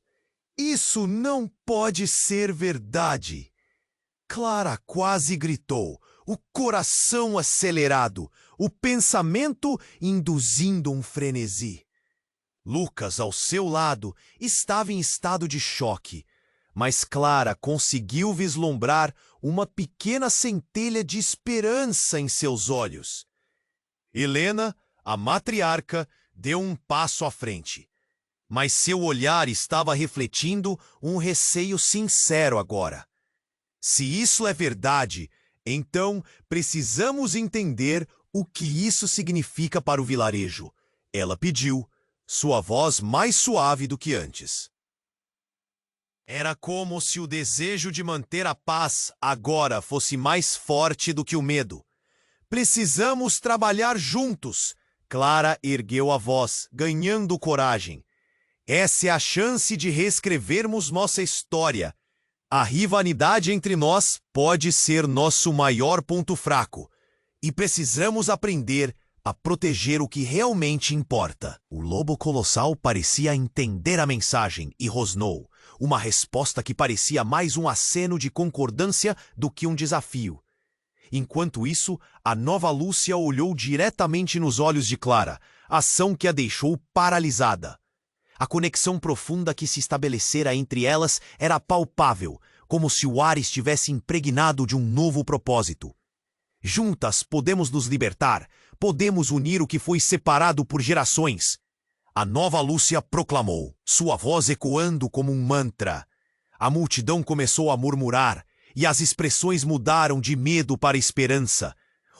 Isso não pode ser verdade! Clara quase gritou, o coração acelerado, o pensamento induzindo um frenesi. Lucas, ao seu lado, estava em estado de choque, mas Clara conseguiu vislumbrar uma pequena centelha de esperança em seus olhos. Helena, a matriarca, deu um passo à frente, mas seu olhar estava refletindo um receio sincero agora. Se isso é verdade, então precisamos entender o que isso significa para o vilarejo. Ela pediu, sua voz mais suave do que antes. Era como se o desejo de manter a paz agora fosse mais forte do que o medo. Precisamos trabalhar juntos. Clara ergueu a voz, ganhando coragem. Essa é a chance de reescrevermos nossa história. A rivalidade entre nós pode ser nosso maior ponto fraco. E precisamos aprender a proteger o que realmente importa. O lobo colossal parecia entender a mensagem e rosnou. Uma resposta que parecia mais um aceno de concordância do que um desafio. Enquanto isso, a nova Lúcia olhou diretamente nos olhos de Clara, ação que a deixou paralisada. A conexão profunda que se estabelecera entre elas era palpável, como se o ar estivesse impregnado de um novo propósito. Juntas podemos nos libertar, podemos unir o que foi separado por gerações. A nova Lúcia proclamou, sua voz ecoando como um mantra. A multidão começou a murmurar, e as expressões mudaram de medo para esperança.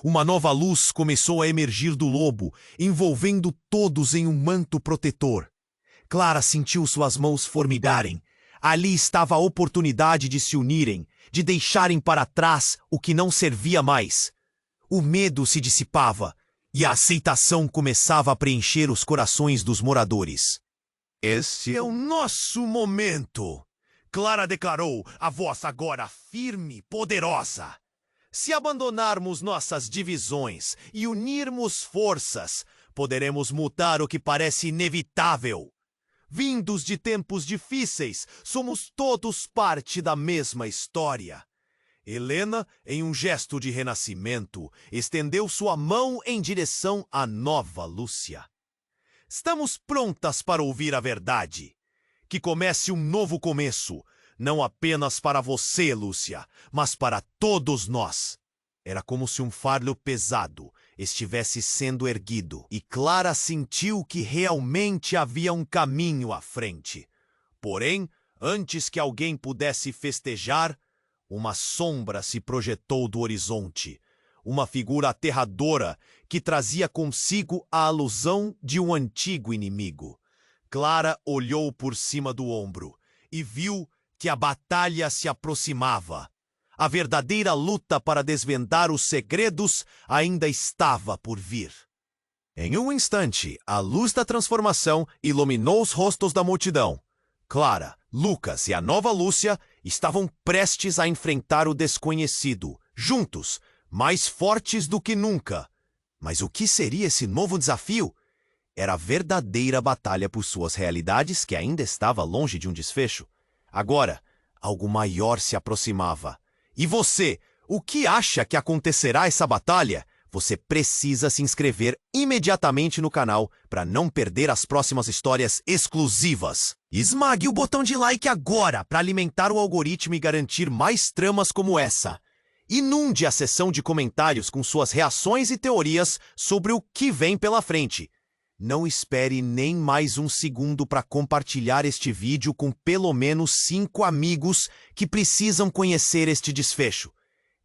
Uma nova luz começou a emergir do lobo, envolvendo todos em um manto protetor. Clara sentiu suas mãos formigarem. Ali estava a oportunidade de se unirem, de deixarem para trás o que não servia mais. O medo se dissipava, e a aceitação começava a preencher os corações dos moradores. Esse é o nosso momento! Clara declarou, a voz agora firme, poderosa. Se abandonarmos nossas divisões e unirmos forças, poderemos mudar o que parece inevitável. Vindos de tempos difíceis, somos todos parte da mesma história. Helena, em um gesto de renascimento, estendeu sua mão em direção à nova Lúcia. Estamos prontas para ouvir a verdade. Que comece um novo começo, não apenas para você, Lúcia, mas para todos nós. Era como se um fardo pesado estivesse sendo erguido, e Clara sentiu que realmente havia um caminho à frente. Porém, antes que alguém pudesse festejar, uma sombra se projetou do horizonte. uma figura aterradora que trazia consigo a alusão de um antigo inimigo. Clara olhou por cima do ombro e viu que a batalha se aproximava. A verdadeira luta para desvendar os segredos ainda estava por vir. Em um instante, a luz da transformação iluminou os rostos da multidão. Clara, Lucas e a nova Lúcia estavam prestes a enfrentar o desconhecido, juntos, mais fortes do que nunca. Mas o que seria esse novo desafio? Era a verdadeira batalha por suas realidades que ainda estava longe de um desfecho. Agora, algo maior se aproximava. E você, o que acha que acontecerá essa batalha? Você precisa se inscrever imediatamente no canal para não perder as próximas histórias exclusivas. Esmague o botão de like agora para alimentar o algoritmo e garantir mais tramas como essa. Inunde a seção de comentários com suas reações e teorias sobre o que vem pela frente. Não espere nem mais um segundo para compartilhar este vídeo com pelo menos 5 amigos que precisam conhecer este desfecho.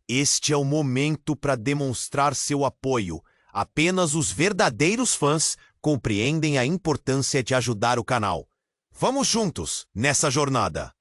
Este é o momento para demonstrar seu apoio. Apenas os verdadeiros fãs compreendem a importância de ajudar o canal. Vamos juntos nessa jornada!